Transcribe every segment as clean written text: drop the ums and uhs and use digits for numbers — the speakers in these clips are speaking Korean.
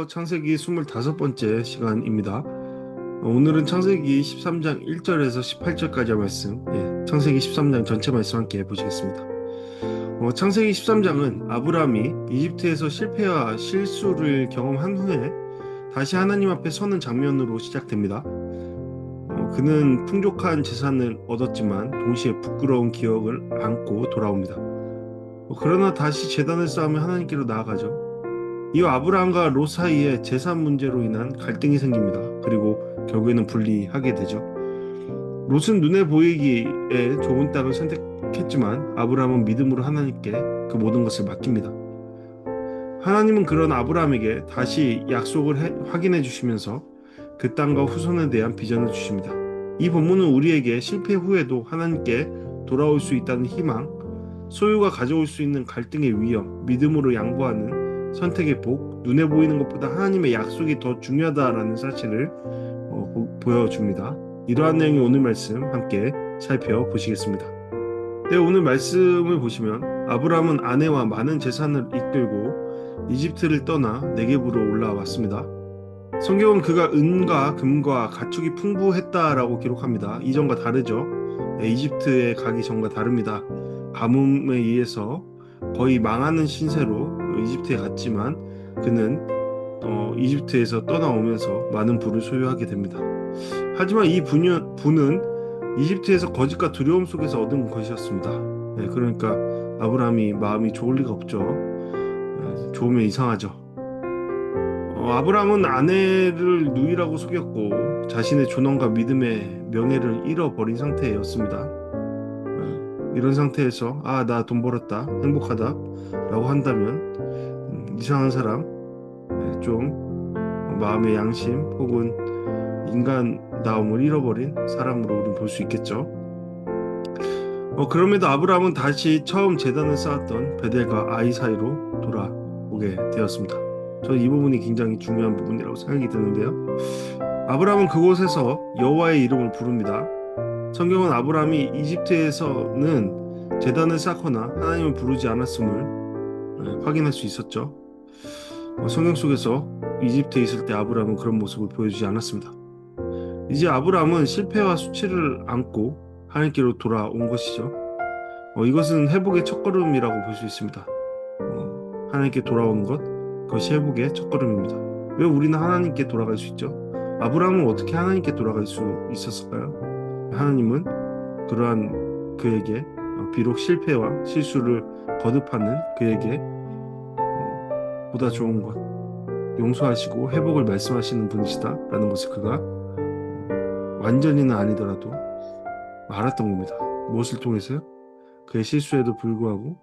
창세기 25번째 시간입니다. 오늘은 창세기 13장 1절에서 18절까지 말씀, 창세기 13장 전체 말씀 함께 보시겠습니다. 창세기 13장은 아브라함이 이집트에서 실패와 실수를 경험한 후에 다시 하나님 앞에 서는 장면으로 시작됩니다. 그는 풍족한 재산을 얻었지만 동시에 부끄러운 기억을 안고 돌아옵니다. 그러나 다시 제단을 쌓으며 하나님께로 나아가죠. 이와 아브라함과 롯 사이에 재산 문제로 인한 갈등이 생깁니다. 그리고 결국에는 분리하게 되죠. 롯은 눈에 보이기에 좋은 땅을 선택했지만 아브라함은 믿음으로 하나님께 그 모든 것을 맡깁니다. 하나님은 그런 아브라함에게 다시 약속을 확인해 주시면서 그 땅과 후손에 대한 비전을 주십니다. 이 본문은 우리에게 실패 후에도 하나님께 돌아올 수 있다는 희망, 소유가 가져올 수 있는 갈등의 위험, 믿음으로 양보하는 선택의 복, 눈에 보이는 것보다 하나님의 약속이 더 중요하다라는 사실을 보여줍니다. 이러한 내용의 오늘 말씀 함께 살펴보시겠습니다. 오늘 말씀을 보시면 아브라함은 아내와 많은 재산을 이끌고 이집트를 떠나 네겝으로 올라왔습니다. 성경은 그가 은과 금과 가축이 풍부했다라고 기록합니다. 이전과 다르죠. 이집트에 가기 전과 다릅니다. 가뭄에 의해서 거의 망하는 신세로 이집트에 갔지만 그는 이집트에서 떠나오면서 많은 부를 소유하게 됩니다. 하지만 이 부는 이집트에서 거짓과 두려움 속에서 얻은 것이었습니다. 그러니까 아브라함이 마음이 좋을 리가 없죠. 좋으면 이상하죠. 아브라함은 아내를 누이라고 속였고 자신의 존엄과 믿음의 명예를 잃어버린 상태였습니다. 이런 상태에서 나 돈 벌었다, 행복하다 라고 한다면 이상한 사람, 좀 마음의 양심 혹은 인간다움을 잃어버린 사람으로 우리는 볼 수 있겠죠. 그럼에도 아브라함은 다시 처음 제단을 쌓았던 베델과 아이 사이로 돌아오게 되었습니다. 저는 이 부분이 굉장히 중요한 부분이라고 생각이 드는데요. 아브라함은 그곳에서 여호와의 이름을 부릅니다. 성경은 아브라함이 이집트에서는 제단을 쌓거나 하나님을 부르지 않았음을 확인할 수 있었죠. 성경 속에서 이집트에 있을 때 아브라함은 그런 모습을 보여주지 않았습니다. 이제 아브라함은 실패와 수치를 안고 하나님께로 돌아온 것이죠. 이것은 회복의 첫걸음이라고 볼 수 있습니다. 하나님께 돌아오는 것, 그것이 회복의 첫걸음입니다. 왜 우리는 하나님께 돌아갈 수 있죠? 아브라함은 어떻게 하나님께 돌아갈 수 있었을까요? 하나님은 그러한 그에게 비록 실패와 실수를 거듭하는 그에게 보다 좋은 것, 용서하시고 회복을 말씀하시는 분이시다라는 것을 그가 완전히는 아니더라도 알았던 겁니다. 무엇을 통해서요? 그의 실수에도 불구하고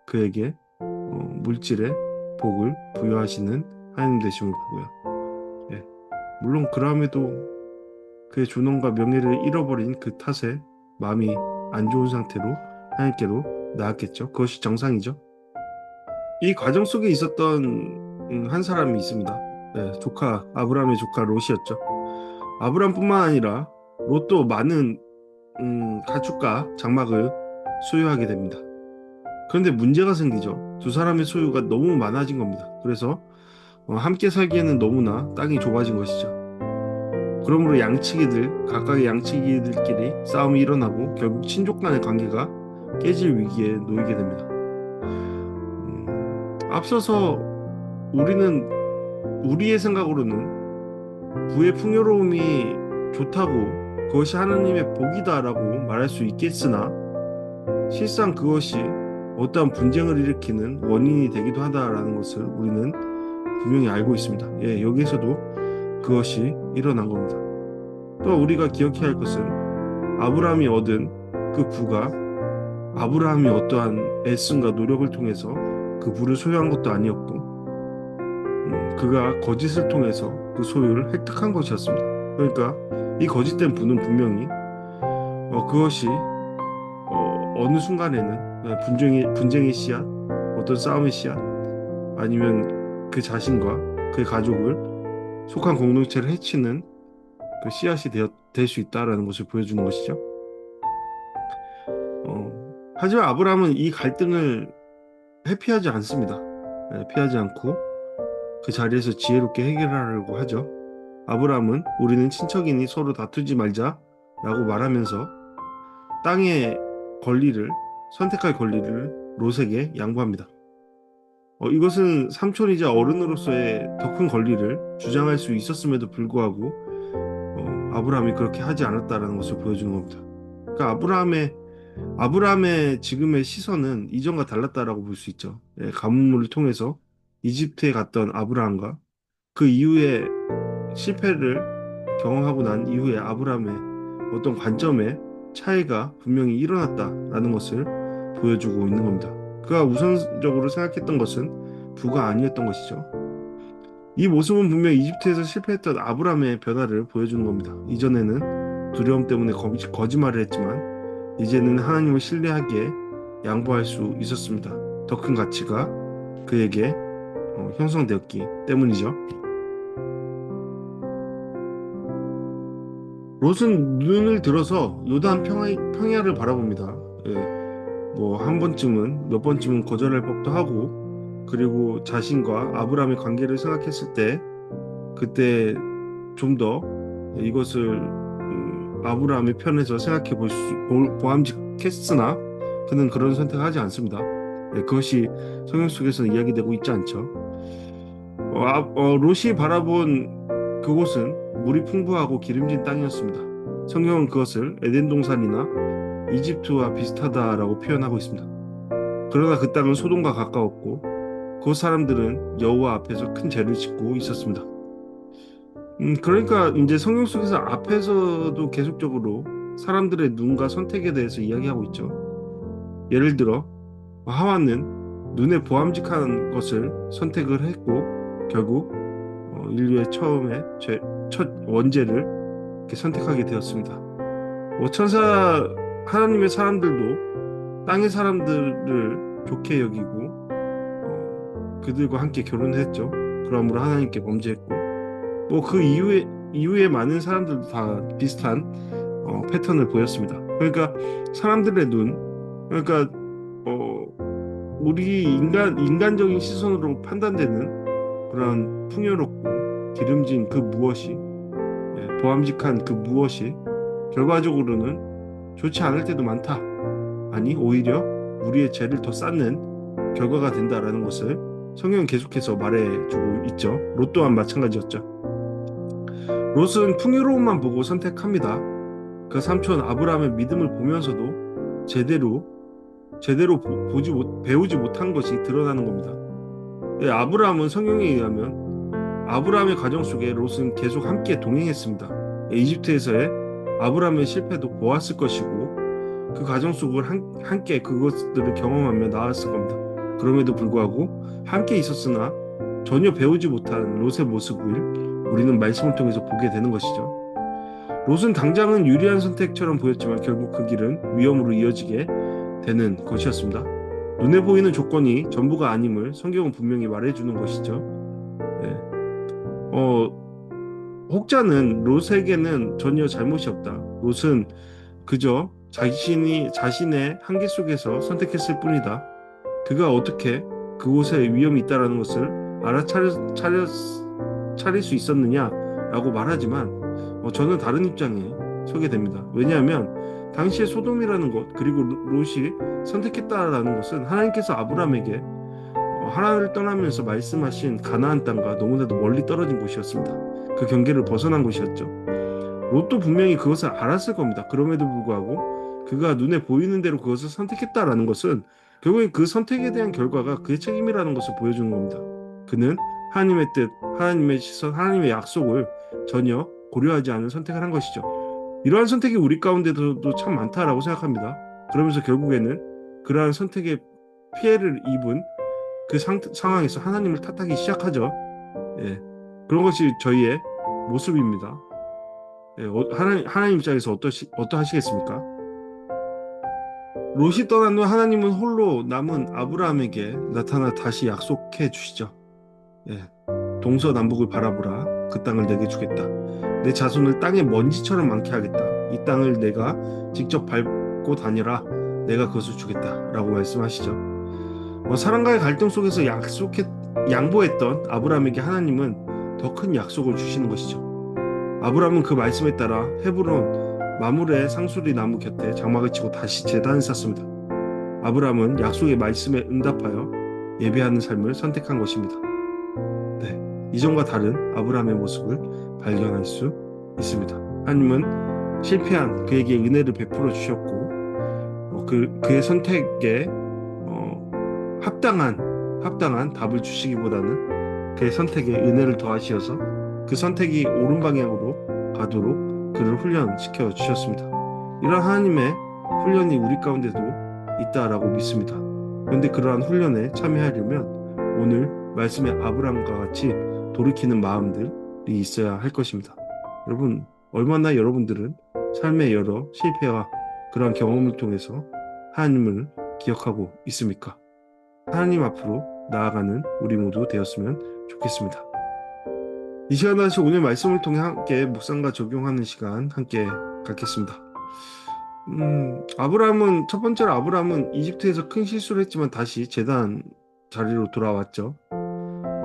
그에게 물질의 복을 부여하시는 하나님 되심을 보고요. 물론 그럼에도 그의 존엄과 명예를 잃어버린 그 탓에 마음이 안 좋은 상태로 하나님께로 나았겠죠. 그것이 정상이죠. 이 과정 속에 있었던 한 사람이 있습니다. 아브라함의 조카 롯이었죠. 아브라함뿐만 아니라 롯도 많은 가축과 장막을 소유하게 됩니다. 그런데 문제가 생기죠. 두 사람의 소유가 너무 많아진 겁니다. 그래서 함께 살기에는 너무나 땅이 좁아진 것이죠. 그러므로 각각의 양치기들끼리 싸움이 일어나고 결국 친족 간의 관계가 깨질 위기에 놓이게 됩니다. 앞서서 우리는 우리의 생각으로는 부의 풍요로움이 좋다고 그것이 하나님의 복이다라고 말할 수 있겠으나 실상 그것이 어떠한 분쟁을 일으키는 원인이 되기도 하다라는 것을 우리는 분명히 알고 있습니다. 여기에서도 그것이 일어난 겁니다. 또 우리가 기억해야 할 것은 아브라함이 얻은 그 부가 아브라함이 어떠한 애씀과 노력을 통해서 그 부를 소유한 것도 아니었고 그가 거짓을 통해서 그 소유를 획득한 것이었습니다. 그러니까 이 거짓된 부는 분명히 그것이 어느 순간에는 분쟁의 씨앗, 어떤 싸움의 씨앗, 아니면 그 자신과 그의 가족을 속한 공동체를 해치는 그 씨앗이 될 수 있다라는 것을 보여주는 것이죠. 하지만 아브라함은 이 갈등을 회피하지 않습니다. 피하지 않고 그 자리에서 지혜롭게 해결하려고 하죠. 아브라함은 우리는 친척이니 서로 다투지 말자라고 말하면서 땅의 권리를 선택할 권리를 롯에게 양보합니다. 이것은 삼촌이자 어른으로서의 더 큰 권리를 주장할 수 있었음에도 불구하고 아브라함이 그렇게 하지 않았다라는 것을 보여주는 겁니다. 그러니까 아브라함의 지금의 시선은 이전과 달랐다라고 볼 수 있죠. 예, 가문물을 통해서 이집트에 갔던 아브라함과 그 이후에 실패를 경험하고 난 이후에 아브라함의 어떤 관점의 차이가 분명히 일어났다라는 것을 보여주고 있는 겁니다. 그가 우선적으로 생각했던 것은 부가 아니었던 것이죠. 이 모습은 분명 이집트에서 실패했던 아브라함의 변화를 보여주는 겁니다. 이전에는 두려움 때문에 거짓말을 했지만 이제는 하나님을 신뢰하기에 양보할 수 있었습니다. 더 큰 가치가 그에게 형성되었기 때문이죠. 롯은 눈을 들어서 요단 평야를 바라봅니다. 예, 뭐 한 번쯤은 몇 번쯤은 거절할 법도 하고 그리고 자신과 아브라함의 관계를 생각했을 때 그때 좀 더 이것을 아브라함의 편에서 생각해 보암직했으나 그는 그런 선택을 하지 않습니다. 예, 그것이 성경 속에서는 이야기되고 있지 않죠. 롯이 바라본 그곳은 물이 풍부하고 기름진 땅이었습니다. 성경은 그것을 에덴 동산이나 이집트와 비슷하다라고 표현하고 있습니다. 그러나 그 땅은 소돔과 가까웠고 그 사람들은 여호와 앞에서 큰 죄를 짓고 있었습니다. 그러니까 이제 성경 속에서 앞에서도 계속적으로 사람들의 눈과 선택에 대해서 이야기하고 있죠. 예를 들어 하와는 눈에 보암직한 것을 선택을 했고 결국 인류의 첫 원죄를 이렇게 선택하게 되었습니다. 천사 하나님의 사람들도 땅의 사람들을 좋게 여기고 그들과 함께 결혼했죠. 그러므로 하나님께 범죄했고 뭐 그 이후에 많은 사람들도 다 비슷한 패턴을 보였습니다. 그러니까 사람들의 눈, 그러니까 우리 인간적인 시선으로 판단되는 그런 풍요롭고 기름진 그 무엇이 보암직한 그 무엇이 결과적으로는 좋지 않을 때도 많다. 아니 오히려 우리의 죄를 더 쌓는 결과가 된다라는 것을 성경은 계속해서 말해주고 있죠. 롯 또한 마찬가지였죠. 롯은 풍요로움만 보고 선택합니다. 그 삼촌 아브라함의 믿음을 보면서도 제대로 배우지 못한 것이 드러나는 겁니다. 아브라함은 성경에 의하면 아브라함의 과정 속에 롯은 계속 함께 동행했습니다. 이집트에서의 아브라함의 실패도 보았을 것이고 그 과정 속을 함께 그것들을 경험하며 나았을 겁니다. 그럼에도 불구하고 함께 있었으나 전혀 배우지 못한 롯의 모습을 우리는 말씀을 통해서 보게 되는 것이죠. 롯은 당장은 유리한 선택처럼 보였지만 결국 그 길은 위험으로 이어지게 되는 것이었습니다. 눈에 보이는 조건이 전부가 아님을 성경은 분명히 말해주는 것이죠. 네. 혹자는 롯에게는 전혀 잘못이 없다. 롯은 그저 자신의 한계 속에서 선택했을 뿐이다. 그가 어떻게 그곳에 위험이 있다라는 것을 알아차릴 수 있었느냐라고 말하지만 저는 다른 입장에 서게 됩니다. 왜냐하면 당시에 소돔이라는 것 그리고 롯이 선택했다라는 것은 하나님께서 아브라함에게 하나님을 떠나면서 말씀하신 가나안 땅과 너무나도 멀리 떨어진 곳이었습니다. 그 경계를 벗어난 곳이었죠. 롯도 분명히 그것을 알았을 겁니다. 그럼에도 불구하고 그가 눈에 보이는 대로 그것을 선택했다라는 것은 결국엔 그 선택에 대한 결과가 그의 책임이라는 것을 보여주는 겁니다. 그는 하나님의 뜻, 하나님의 시선, 하나님의 약속을 전혀 고려하지 않은 선택을 한 것이죠. 이러한 선택이 우리 가운데도 참 많다라고 생각합니다. 그러면서 결국에는 그러한 선택에 피해를 입은 그 상황에서 하나님을 탓하기 시작하죠. 예, 그런 것이 저희의 모습입니다. 예, 하나님 입장에서 어떠하시겠습니까? 롯이 떠난 후 하나님은 홀로 남은 아브라함에게 나타나 다시 약속해 주시죠. 예, 동서남북을 바라보라. 그 땅을 내게 주겠다. 내 자손을 땅의 먼지처럼 많게 하겠다. 이 땅을 내가 직접 밟고 다니라. 내가 그것을 주겠다. 라고 말씀하시죠. 사랑과의 갈등 속에서 양보했던 아브라함에게 하나님은 더 큰 약속을 주시는 것이죠. 아브라함은 그 말씀에 따라 헤브론 마므레 상수리 나무 곁에 장막을 치고 다시 제단을 쌓습니다. 아브라함은 약속의 말씀에 응답하여 예배하는 삶을 선택한 것입니다. 네, 이전과 다른 아브라함의 모습을 발견할 수 있습니다. 하나님은 실패한 그에게 은혜를 베풀어 주셨고 그의 선택에 합당한 답을 주시기보다는 그의 선택에 은혜를 더하시어서 그 선택이 옳은 방향으로 가도록 그를 훈련시켜 주셨습니다. 이러한 하나님의 훈련이 우리 가운데도 있다라고 믿습니다. 그런데 그러한 훈련에 참여하려면 오늘 말씀의 아브라함과 같이 돌이키는 마음들이 있어야 할 것입니다. 여러분, 얼마나 여러분들은 삶의 여러 실패와 그러한 경험을 통해서 하나님을 기억하고 있습니까? 하나님 앞으로 나아가는 우리 모두 되었으면 좋겠습니다. 이 시간 다시 오늘 말씀을 통해 함께 묵상과 적용하는 시간 함께 갖겠습니다. 첫 번째로 아브라함은 이집트에서 큰 실수를 했지만 다시 제단 자리로 돌아왔죠.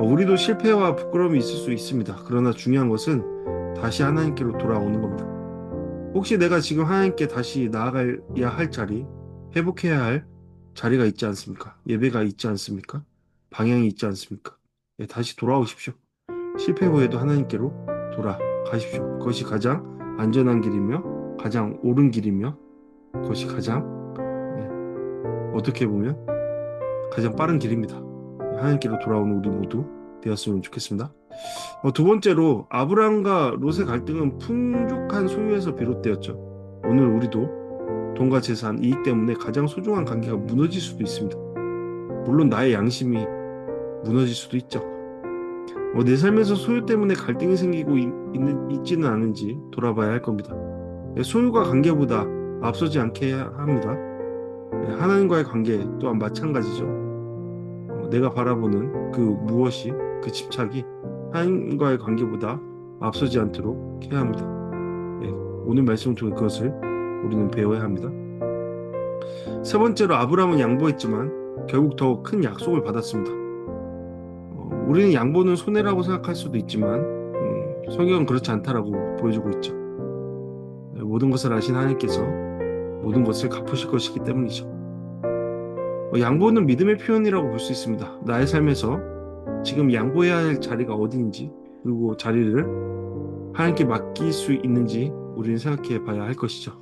우리도 실패와 부끄러움이 있을 수 있습니다. 그러나 중요한 것은 다시 하나님께로 돌아오는 겁니다. 혹시 내가 지금 하나님께 다시 나아가야 할 자리, 회복해야 할 자리가 있지 않습니까? 예배가 있지 않습니까? 방향이 있지 않습니까? 예, 다시 돌아오십시오. 실패 후에도 하나님께로 돌아가십시오. 그것이 가장 안전한 길이며 가장 옳은 길이며 그것이 가장 어떻게 보면 가장 빠른 길입니다. 하나님께로 돌아오는 우리 모두 되었으면 좋겠습니다. 두 번째로 아브라함과 롯의 갈등은 풍족한 소유에서 비롯되었죠. 오늘 우리도 돈과 재산, 이익 때문에 가장 소중한 관계가 무너질 수도 있습니다. 물론 나의 양심이 무너질 수도 있죠. 내 삶에서 소유 때문에 갈등이 생기고 있지는 않은지 돌아봐야 할 겁니다. 소유가 관계보다 앞서지 않게 해야 합니다. 하나님과의 관계 또한 마찬가지죠. 내가 바라보는 그 무엇이, 그 집착이 하나님과의 관계보다 앞서지 않도록 해야 합니다. 오늘 말씀을 통해 그것을 우리는 배워야 합니다. 세 번째로 아브라함은 양보했지만 결국 더 큰 약속을 받았습니다. 우리는 양보는 손해라고 생각할 수도 있지만 성경은 그렇지 않다라고 보여주고 있죠. 모든 것을 아신 하나님께서 모든 것을 갚으실 것이기 때문이죠. 양보는 믿음의 표현이라고 볼 수 있습니다. 나의 삶에서 지금 양보해야 할 자리가 어디인지 그리고 자리를 하나님께 맡길 수 있는지 우리는 생각해 봐야 할 것이죠.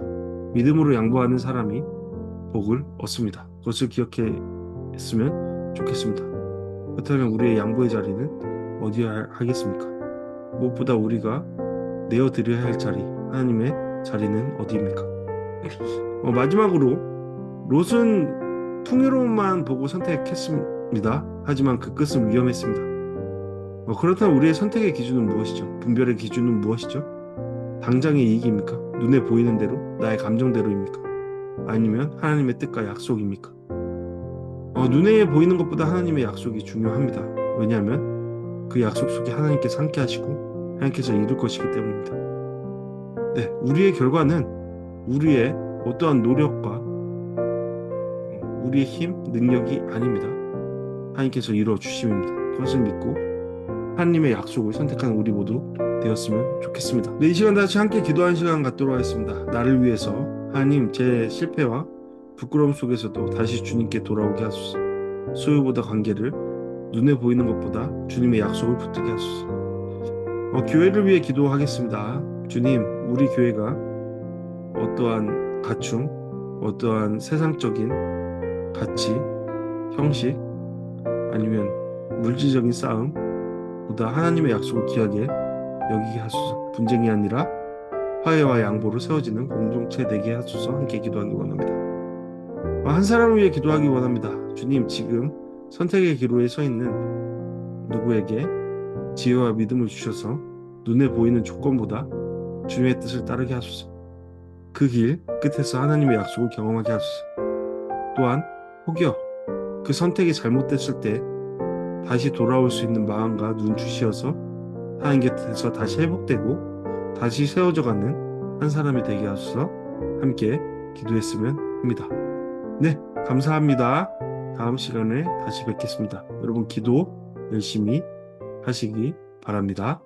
믿음으로 양보하는 사람이 복을 얻습니다. 그것을 기억했으면 좋겠습니다. 그렇다면 우리의 양보의 자리는 어디야 하겠습니까? 무엇보다 우리가 내어드려야 할 자리, 하나님의 자리는 어디입니까? 마지막으로 롯은 풍요로움만 보고 선택했습니다. 하지만 그 끝은 위험했습니다. 그렇다면 우리의 선택의 기준은 무엇이죠? 분별의 기준은 무엇이죠? 당장의 이익입니까? 눈에 보이는 대로, 나의 감정대로입니까? 아니면 하나님의 뜻과 약속입니까? 눈에 보이는 것보다 하나님의 약속이 중요합니다. 왜냐하면 그 약속 속에 하나님께서 함께 하시고 하나님께서 이룰 것이기 때문입니다. 네, 우리의 결과는 우리의 어떠한 노력과 우리의 힘, 능력이 아닙니다. 하나님께서 이루어 주심입니다. 그것을 믿고 하나님의 약속을 선택하는 우리 모두 되었으면 좋겠습니다. 네, 이 시간 다시 함께 기도하는 시간 갖도록 하겠습니다. 나를 위해서 하나님, 제 실패와 부끄러움 속에서도 다시 주님께 돌아오게 하소서. 소유보다 관계를, 눈에 보이는 것보다 주님의 약속을 붙들게 하소서. 교회를 위해 기도하겠습니다. 주님, 우리 교회가 어떠한 가춤, 어떠한 세상적인 가치, 형식, 아니면 물질적인 싸움보다 하나님의 약속을 귀하게 여기게 하소서. 분쟁이 아니라 화해와 양보로 세워지는 공동체 되게 하소서. 함께 기도하기 원합니다. 한 사람을 위해 기도하기 원합니다. 주님, 지금 선택의 기로에 서 있는 누구에게 지혜와 믿음을 주셔서 눈에 보이는 조건보다 주님의 뜻을 따르게 하소서. 그 길 끝에서 하나님의 약속을 경험하게 하소서. 또한 혹여 그 선택이 잘못됐을 때 다시 돌아올 수 있는 마음과 눈 주시어서 하나님 곁에서 다시 회복되고 다시 세워져가는 한 사람이 되게 하소서. 함께 기도했으면 합니다. 네, 감사합니다. 다음 시간에 다시 뵙겠습니다. 여러분, 기도 열심히 하시기 바랍니다.